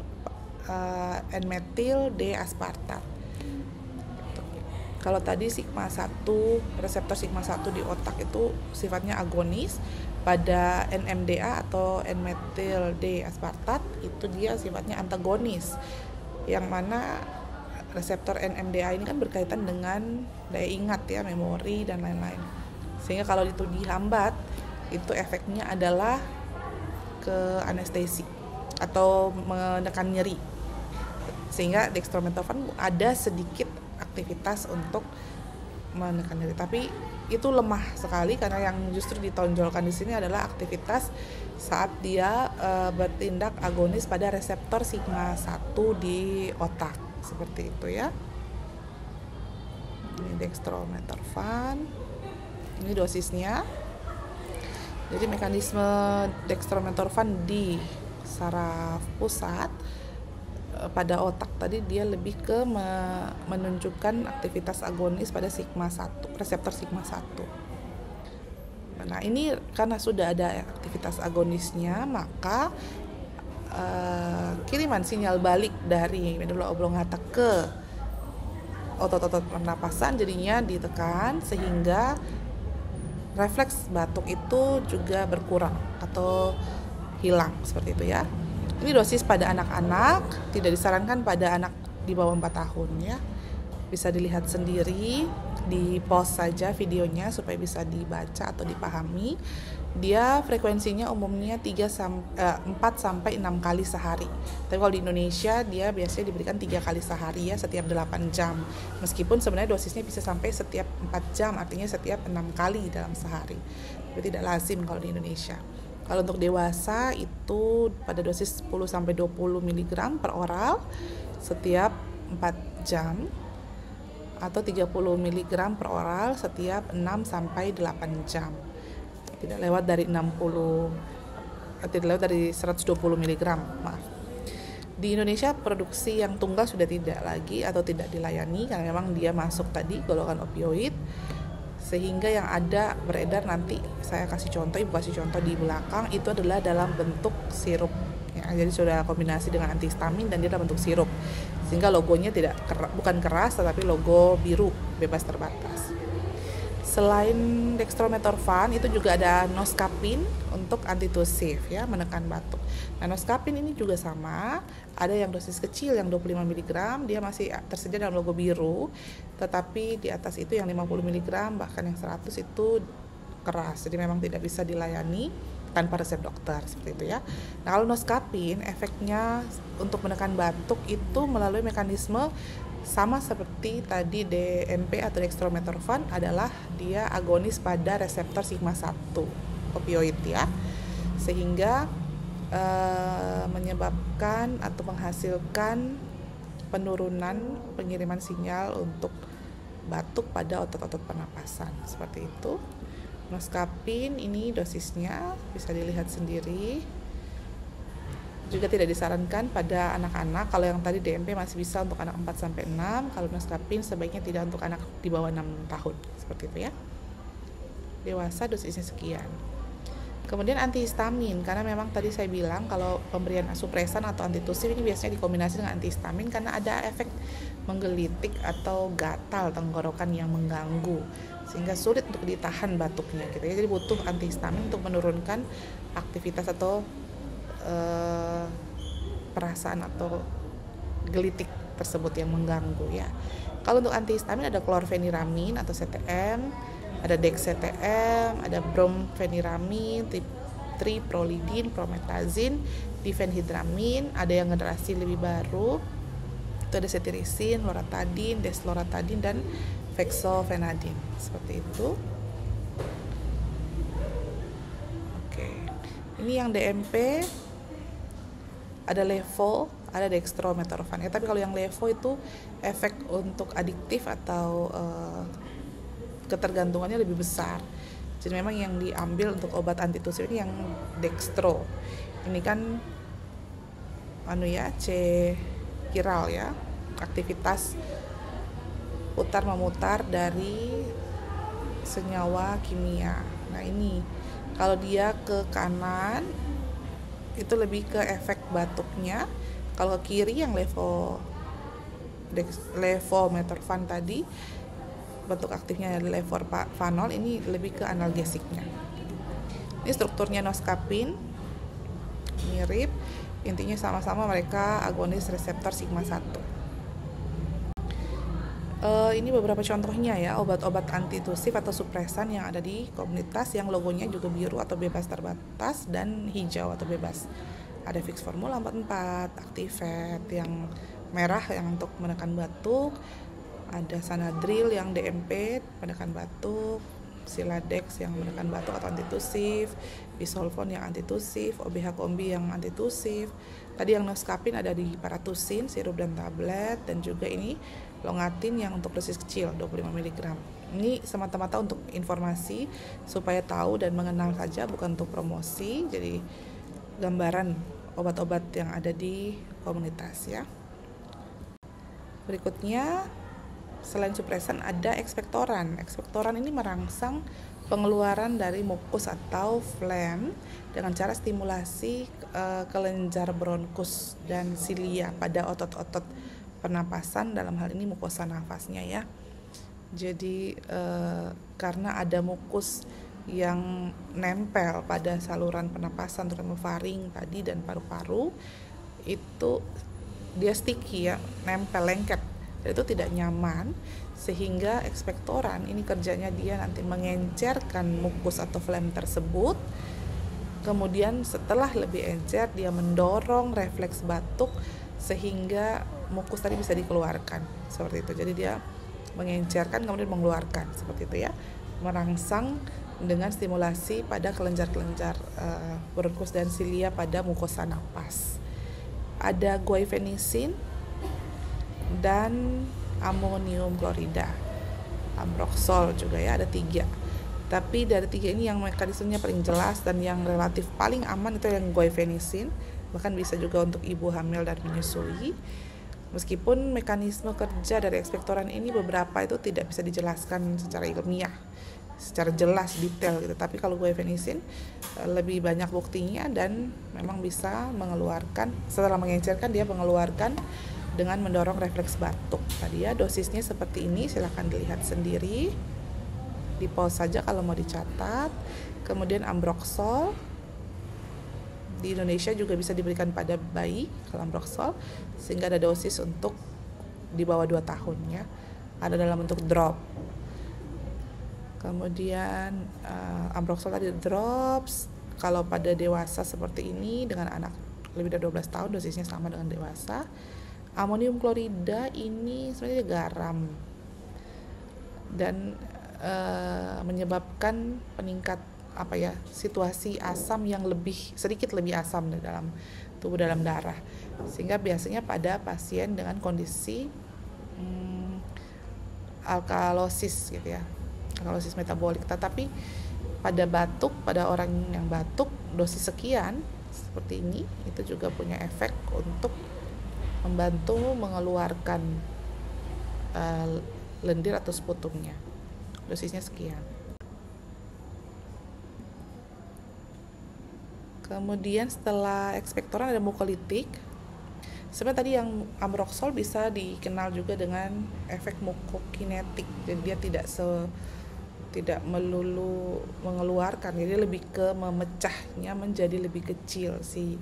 N-metil D aspartat. Kalau tadi sigma 1, reseptor sigma 1 di otak itu sifatnya agonis, pada NMDA atau N-metil D aspartat itu dia sifatnya antagonis. Yang mana reseptor NMDA ini kan berkaitan dengan daya ingat ya, memori dan lain-lain. Sehingga kalau itu dihambat, itu efeknya adalah ke anestesi atau menekan nyeri. Sehingga dextrometorphan ada sedikit aktivitas untuk menekan nyeri, tapi itu lemah sekali karena yang justru ditonjolkan di sini adalah aktivitas saat dia bertindak agonis pada reseptor sigma 1 di otak, seperti itu ya. Ini dextrometorphan. Ini dosisnya. Jadi mekanisme dextromethorphan di saraf pusat pada otak tadi dia lebih ke menunjukkan aktivitas agonis pada sigma 1, reseptor sigma 1. Nah, ini karena sudah ada aktivitas agonisnya, maka kiriman sinyal balik dari medula oblongata ke otot-otot pernapasan jadinya ditekan sehingga refleks batuk itu juga berkurang atau hilang seperti itu ya. Ini dosis pada anak-anak, tidak disarankan pada anak di bawah 4 tahun ya. Bisa dilihat sendiri, di pause saja videonya supaya bisa dibaca atau dipahami. Dia frekuensinya umumnya 4 sampai 6 kali sehari. Tapi kalau di Indonesia dia biasanya diberikan 3 kali sehari ya, setiap 8 jam. Meskipun sebenarnya dosisnya bisa sampai setiap 4 jam, artinya setiap 6 kali dalam sehari. Tapi tidak lazim kalau di Indonesia. Kalau untuk dewasa itu pada dosis 10 sampai 20 mg per oral setiap 4 jam atau 30 mg per oral setiap 6 sampai 8 jam. Tidak lewat dari 120 mg, maaf. Di Indonesia produksi yang tunggal sudah tidak lagi atau tidak dilayani karena memang dia masuk tadi golongan opioid, sehingga yang ada beredar nanti saya kasih contoh, ibu kasih contoh di belakang itu adalah dalam bentuk sirup ya, jadi sudah kombinasi dengan antihistamin dan dia dalam bentuk sirup sehingga logonya bukan keras tetapi logo biru bebas terbatas. Selain dextromethorphan itu juga ada noscapin untuk antitusif ya, menekan batuk. Nah, noscapin ini juga sama, ada yang dosis kecil yang 25 mg, dia masih tersedia dalam logo biru, tetapi di atas itu yang 50 mg bahkan yang 100 itu keras. Jadi memang tidak bisa dilayani tanpa resep dokter seperti itu ya. Nah, kalau noscapin efeknya untuk menekan batuk itu melalui mekanisme sama seperti tadi DMP atau dextromethorphan, adalah dia agonis pada reseptor sigma 1 opioid ya, sehingga menyebabkan atau menghasilkan penurunan pengiriman sinyal untuk batuk pada otot-otot pernapasan seperti itu. Noscapin ini dosisnya bisa dilihat sendiri, juga tidak disarankan pada anak-anak. Kalau yang tadi DMP masih bisa untuk anak 4 sampai 6, kalau noscapin sebaiknya tidak untuk anak di bawah 6 tahun seperti itu ya. Dewasa dosisnya sekian. Kemudian antihistamin, karena memang tadi saya bilang kalau pemberian supresan atau antitusif ini biasanya dikombinasi dengan antihistamin karena ada efek menggelitik atau gatal tenggorokan yang mengganggu sehingga sulit untuk ditahan batuknya gitu ya. Jadi butuh antihistamin untuk menurunkan aktivitas atau perasaan atau gelitik tersebut yang mengganggu ya. Kalau untuk antihistamin ada klorfeniramin atau CTM, ada dexCTM, ada bromfeniramin, triprolidin, promethazine, difenhidramin, ada yang generasi lebih baru itu ada cetirizine, loratadine, desloratadine, dan fexofenadine seperti itu. Oke, ini yang DMP ada levo, ada dextromethorphan ya, tapi kalau yang levo itu efek untuk adiktif atau ketergantungannya lebih besar. Jadi memang yang diambil untuk obat antitusif ini yang dextro. Ini kan C chiral ya, aktivitas putar memutar dari senyawa kimia. Nah, ini kalau dia ke kanan itu lebih ke efek batuknya, kalau ke kiri yang levomethorphan tadi bentuk aktifnya adalah levorfanol, ini lebih ke analgesiknya. Ini strukturnya noscapin mirip, intinya sama-sama mereka agonis reseptor sigma 1. Ini beberapa contohnya ya, obat-obat antitusif atau supresan yang ada di komunitas yang logonya juga biru atau bebas terbatas dan hijau atau bebas. Ada Fix Formula 44, Actifed yang merah yang untuk menekan batuk, ada Sanadril yang DMP menekan batuk, Siladex yang menekan batuk atau antitusif, Bisolfon yang antitusif, OBH Kombi yang antitusif, Tadi yang noscapin ada di paratusin, sirup dan tablet, dan juga ini longatin yang untuk dosis kecil 25 mg. Ini semata-mata untuk informasi supaya tahu dan mengenal saja, bukan untuk promosi. Jadi gambaran obat-obat yang ada di komunitas ya. Berikutnya, selain supresan ada ekspektoran. Ekspektoran ini merangsang pengeluaran dari mukus atau phlegm dengan cara stimulasi kelenjar bronkus dan silia pada otot-otot pernapasan, dalam hal ini mukosa nafasnya ya. Jadi karena ada mukus yang nempel pada saluran pernapasan terutama faring tadi dan paru-paru, itu dia sticky ya, nempel, lengket, dan itu tidak nyaman, sehingga ekspektoran ini kerjanya dia nanti mengencerkan mukus atau phlegm tersebut. Kemudian setelah lebih encer, dia mendorong refleks batuk sehingga mukus tadi bisa dikeluarkan seperti itu. Jadi dia mengencerkan kemudian mengeluarkan seperti itu ya, merangsang dengan stimulasi pada kelenjar-kelenjar bronkus dan silia pada mukosa napas. Ada guaifenesin dan amonium klorida, ambroxol juga ya, ada 3. Tapi dari 3 ini yang mekanismenya paling jelas dan yang relatif paling aman itu yang guaifenesin, bahkan bisa juga untuk ibu hamil dan menyusui. Meskipun mekanisme kerja dari ekspektoran ini beberapa itu tidak bisa dijelaskan secara ilmiah, secara jelas detail gitu. Tapi kalau guaifenesin lebih banyak buktinya dan memang bisa mengeluarkan, setelah mengencerkan dia mengeluarkan dengan mendorong refleks batuk. Tadi ya dosisnya seperti ini, silahkan dilihat sendiri, di pause saja kalau mau dicatat. Kemudian ambroxol di Indonesia juga bisa diberikan pada bayi kalau ambroxol, sehingga ada dosis untuk di bawah 2 tahun ya, ada dalam bentuk drop. Kemudian ambroxol tadi drops kalau pada dewasa seperti ini, dengan anak lebih dari 12 tahun dosisnya sama dengan dewasa. Amonium klorida ini sebenarnya garam dan menyebabkan peningkat situasi asam yang sedikit lebih asam di dalam tubuh, dalam darah, sehingga biasanya pada pasien dengan kondisi alkalosis gitu ya, alkalosis metabolik. Tetapi pada batuk, pada orang yang batuk dosis sekian seperti ini, itu juga punya efek untuk membantu mengeluarkan lendir atau sputumnya. Dosisnya sekian. Kemudian setelah ekspektoran ada mukolitik. Sebenarnya tadi yang ambroxol bisa dikenal juga dengan efek mukokinetik. Jadi dia tidak melulu mengeluarkan, jadi lebih ke memecahnya menjadi lebih kecil si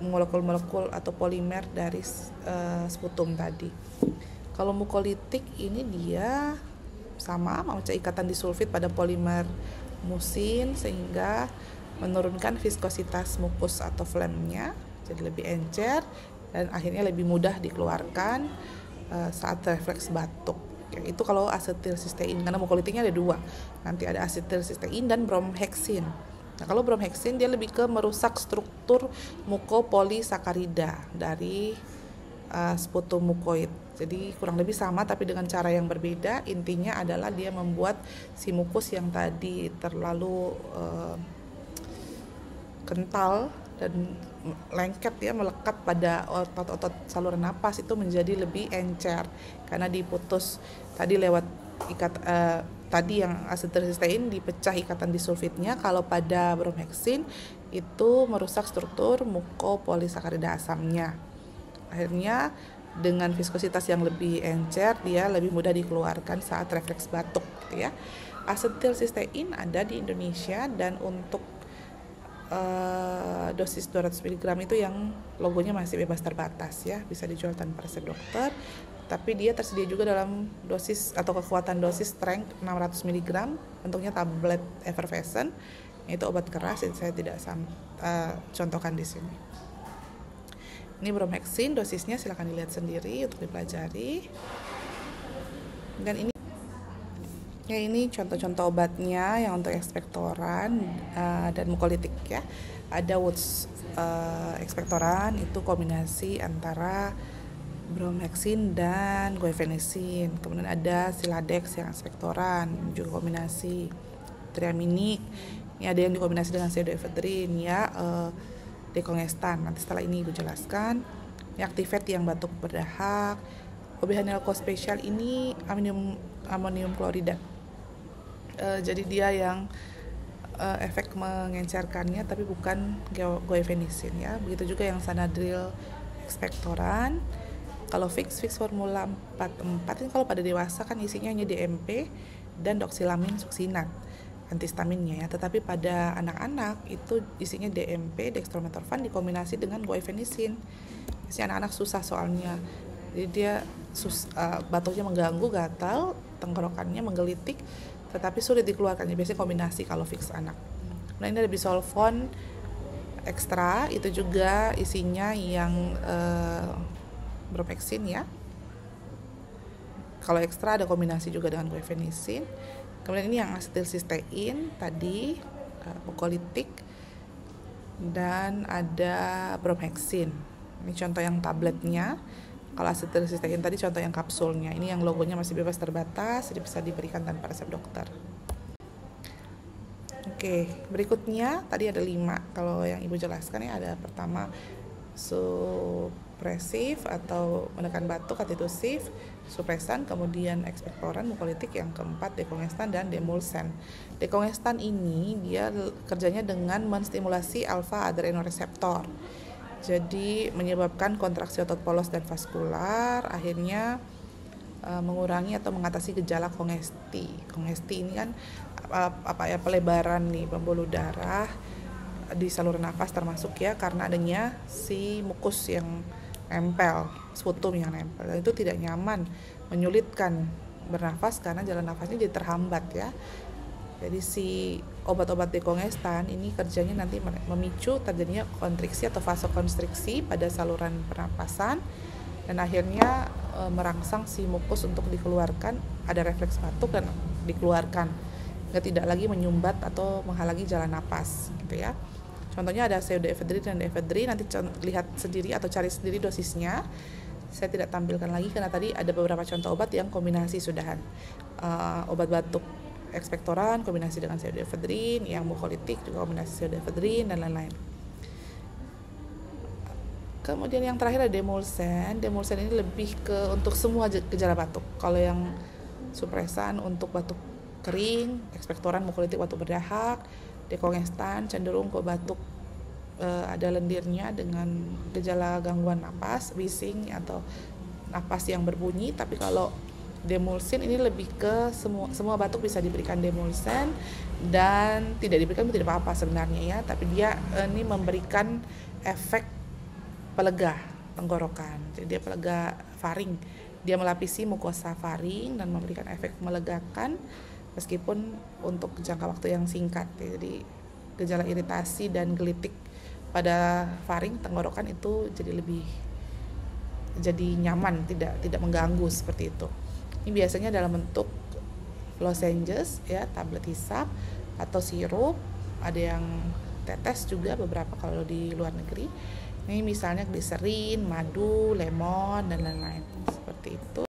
molekul-molekul atau polimer dari sputum tadi. Kalau mukolitik ini dia sama memecah ikatan disulfid pada polimer musin sehingga menurunkan viskositas mukus atau phlegmnya, jadi lebih encer dan akhirnya lebih mudah dikeluarkan saat refleks batuk. Itu kalau asetilsistein, karena mukolitiknya ada 2. Nanti ada asetilsistein dan bromheksin. Nah, kalau bromheksin dia lebih ke merusak struktur mukopolisakarida dari sputum mukoid. Jadi kurang lebih sama tapi dengan cara yang berbeda. Intinya adalah dia membuat si mukus yang tadi terlalu kental dan lengket ya, melekat pada otot-otot saluran napas itu menjadi lebih encer karena diputus tadi lewat tadi yang asetilsistein dipecah ikatan disulfidnya. Kalau pada bromheksin itu merusak struktur mukopolisakarida asamnya. Akhirnya dengan viskositas yang lebih encer dia lebih mudah dikeluarkan saat refleks batuk gitu ya. Asetilsistein ada di Indonesia dan untuk dosis 200 mg itu yang logonya masih bebas terbatas ya, bisa dijual tanpa resep dokter, tapi dia tersedia juga dalam dosis atau kekuatan dosis strength 600 mg, bentuknya tablet effervescent, itu obat keras yang saya tidak contohkan di sini. Ini bromheksin, dosisnya silakan dilihat sendiri untuk dipelajari. Dan ini Ya, ini contoh-contoh obatnya yang untuk ekspektoran dan mukolitik ya. Ada Woods ekspektoran, itu kombinasi antara bromhexin dan guaifenesin. Kemudian ada Siladex yang ekspektoran, juga kombinasi triaminik. Ini ada yang dikombinasi dengan pseudoephedrine ya, dekongestan. Nanti setelah ini Ibu jelaskan. Ini Activate yang batuk berdahak. Obehanelco spesial ini amonium klorida. Jadi dia yang efek mengencerkannya tapi bukan guaifenesin ya. Begitu juga yang Sanadril ekspektoran. Kalau fix formula 44 ini kalau pada dewasa kan isinya hanya DMP dan doksilamin suksinat antihistaminnya ya. Tetapi pada anak-anak itu isinya DMP, dextromethorphan dikombinasi dengan guaifenesin. Si anak-anak susah soalnya. Jadi dia batuknya mengganggu, gatal, tenggorokannya menggelitik, tetapi sulit dikeluarkannya. Biasanya kombinasi kalau fix anak. Nah, ini ada bisolvon ekstra, itu juga isinya yang bromhexin ya. Kalau ekstra ada kombinasi juga dengan guaifenesin. Kemudian ini yang asetilsistein tadi, mukolitik, dan ada bromhexin. Ini contoh yang tabletnya. Kalau asetilsistein tadi contoh yang kapsulnya. Ini yang logonya masih bebas terbatas, jadi bisa diberikan tanpa resep dokter. Oke, berikutnya tadi ada 5. Kalau yang Ibu jelaskan ya, ada pertama supresif atau menekan batuk, antitusif, supresan, kemudian ekspektoran, mukolitik, yang keempat dekongestan dan demulsen. Dekongestan ini dia kerjanya dengan menstimulasi alfa adrenoreseptor. Jadi menyebabkan kontraksi otot polos dan vaskular, akhirnya mengurangi atau mengatasi gejala kongesti. Kongesti ini kan pelebaran nih pembuluh darah di saluran nafas termasuk ya, karena adanya si mukus yang nempel, sputum yang nempel. Dan itu tidak nyaman, menyulitkan bernafas karena jalan nafasnya jadi terhambat ya. Jadi si obat-obat dekongestan ini kerjanya nanti memicu terjadinya kontriksi atau vasokonstriksi pada saluran pernapasan, dan akhirnya merangsang si mukus untuk dikeluarkan, ada refleks batuk dan dikeluarkan, tidak lagi menyumbat atau menghalangi jalan napas gitu ya. Contohnya ada pseudoephedrine dan ephedrine, nanti lihat sendiri atau cari sendiri dosisnya. Saya tidak tampilkan lagi karena tadi ada beberapa contoh obat yang kombinasi sudahan. Obat batuk ekspektoran kombinasi dengan pseudoephedrine, yang mukolitik juga kombinasi pseudoephedrine dan lain-lain. Kemudian yang terakhir ada demulsen. Demulsen ini lebih ke untuk semua gejala batuk. Kalau yang supresan untuk batuk kering, ekspektoran, mukolitik, batuk berdahak, dekongestan cenderung ke batuk ada lendirnya dengan gejala gangguan napas, wheezing atau napas yang berbunyi. Tapi kalau demulsin ini lebih ke semua batuk bisa diberikan demulsin, dan tidak diberikan tidak apa-apa sebenarnya ya, tapi dia ini memberikan efek pelega tenggorokan. Jadi dia pelega faring, dia melapisi mukosa faring dan memberikan efek melegakan meskipun untuk jangka waktu yang singkat. Jadi gejala iritasi dan gelitik pada faring tenggorokan itu jadi nyaman, tidak mengganggu seperti itu. Ini biasanya dalam bentuk lozenges ya, tablet hisap atau sirup, ada yang tetes juga beberapa kalau di luar negeri. Ini misalnya gliserin, madu, lemon dan lain-lain seperti itu.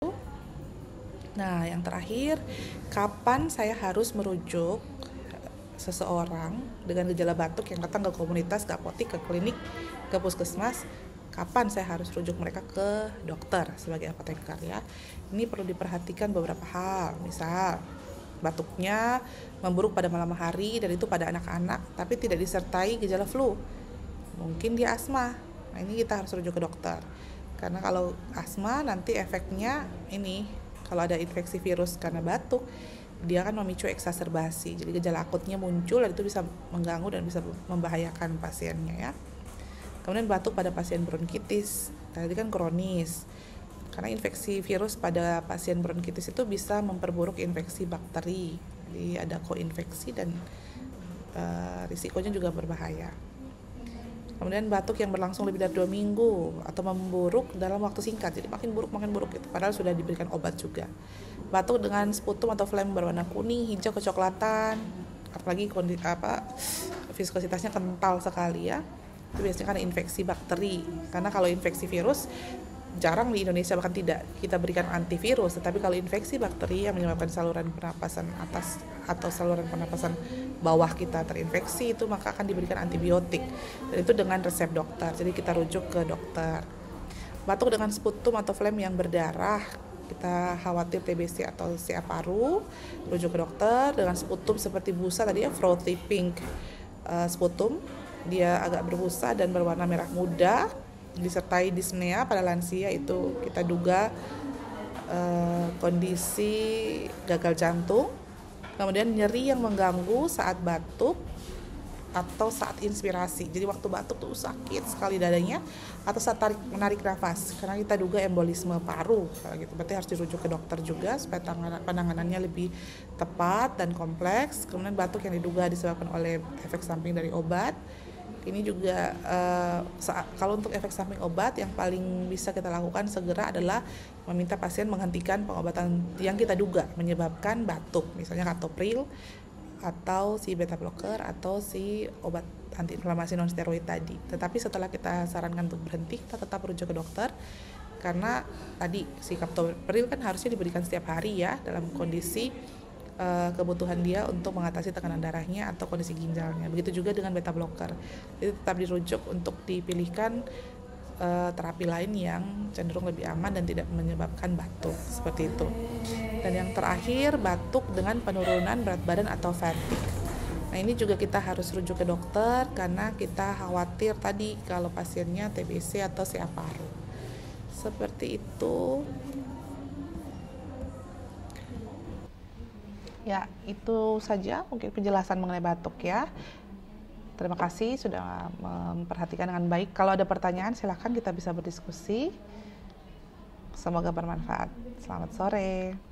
Nah, yang terakhir, kapan saya harus merujuk seseorang dengan gejala batuk yang datang ke komunitas, ke apotik, ke klinik, ke puskesmas? Kapan saya harus rujuk mereka ke dokter sebagai apoteker ya? Ini perlu diperhatikan beberapa hal. Misal batuknya memburuk pada malam hari dan itu pada anak-anak, tapi tidak disertai gejala flu. Mungkin dia asma. Nah, ini kita harus rujuk ke dokter. Karena kalau asma nanti efeknya ini, kalau ada infeksi virus karena batuk, dia akan memicu eksaserbasi. Jadi gejala akutnya muncul dan itu bisa mengganggu dan bisa membahayakan pasiennya ya. Kemudian batuk pada pasien bronkitis, tadi kan kronis. Karena infeksi virus pada pasien bronkitis itu bisa memperburuk infeksi bakteri. Jadi ada koinfeksi dan risikonya juga berbahaya. Kemudian batuk yang berlangsung lebih dari 2 minggu atau memburuk dalam waktu singkat. Jadi makin buruk gitu. Padahal sudah diberikan obat juga. Batuk dengan sputum atau flem berwarna kuning, hijau, kecoklatan, apalagi viskositasnya kental sekali ya. Itu biasanya karena infeksi bakteri. Karena kalau infeksi virus jarang di Indonesia, bahkan tidak kita berikan antivirus, tetapi kalau infeksi bakteri yang menyebabkan saluran pernapasan atas atau saluran pernapasan bawah kita terinfeksi, itu maka akan diberikan antibiotik, dan itu dengan resep dokter, jadi kita rujuk ke dokter. Batuk dengan sputum atau flem yang berdarah, kita khawatir TBC atau CA paru, rujuk ke dokter. Dengan sputum seperti busa tadi ya, frothy pink sputum, dia agak berbusa dan berwarna merah muda, disertai dyspnea pada lansia, itu kita duga kondisi gagal jantung. Kemudian nyeri yang mengganggu saat batuk atau saat inspirasi, jadi waktu batuk tuh sakit sekali dadanya, atau saat menarik nafas, karena kita duga embolisme paru. Kalau gitu berarti harus dirujuk ke dokter juga supaya penanganannya lebih tepat dan kompleks. Kemudian batuk yang diduga disebabkan oleh efek samping dari obat. Ini juga kalau untuk efek samping obat, yang paling bisa kita lakukan segera adalah meminta pasien menghentikan pengobatan yang kita duga menyebabkan batuk, misalnya captopril atau si beta blocker atau si obat antiinflamasi non steroid tadi. Tetapi setelah kita sarankan untuk berhenti, kita tetap rujuk ke dokter, karena tadi si captopril kan harusnya diberikan setiap hari ya, dalam kondisi kebutuhan dia untuk mengatasi tekanan darahnya atau kondisi ginjalnya. Begitu juga dengan beta blocker, jadi tetap dirujuk untuk dipilihkan terapi lain yang cenderung lebih aman dan tidak menyebabkan batuk, seperti itu. Dan yang terakhir, batuk dengan penurunan berat badan atau fatigue. Nah, ini juga kita harus rujuk ke dokter karena kita khawatir tadi kalau pasiennya TBC atau CA paru. Seperti itu. Ya, itu saja mungkin penjelasan mengenai batuk ya. Terima kasih sudah memperhatikan dengan baik. Kalau ada pertanyaan silahkan kita bisa berdiskusi. Semoga bermanfaat. Selamat sore.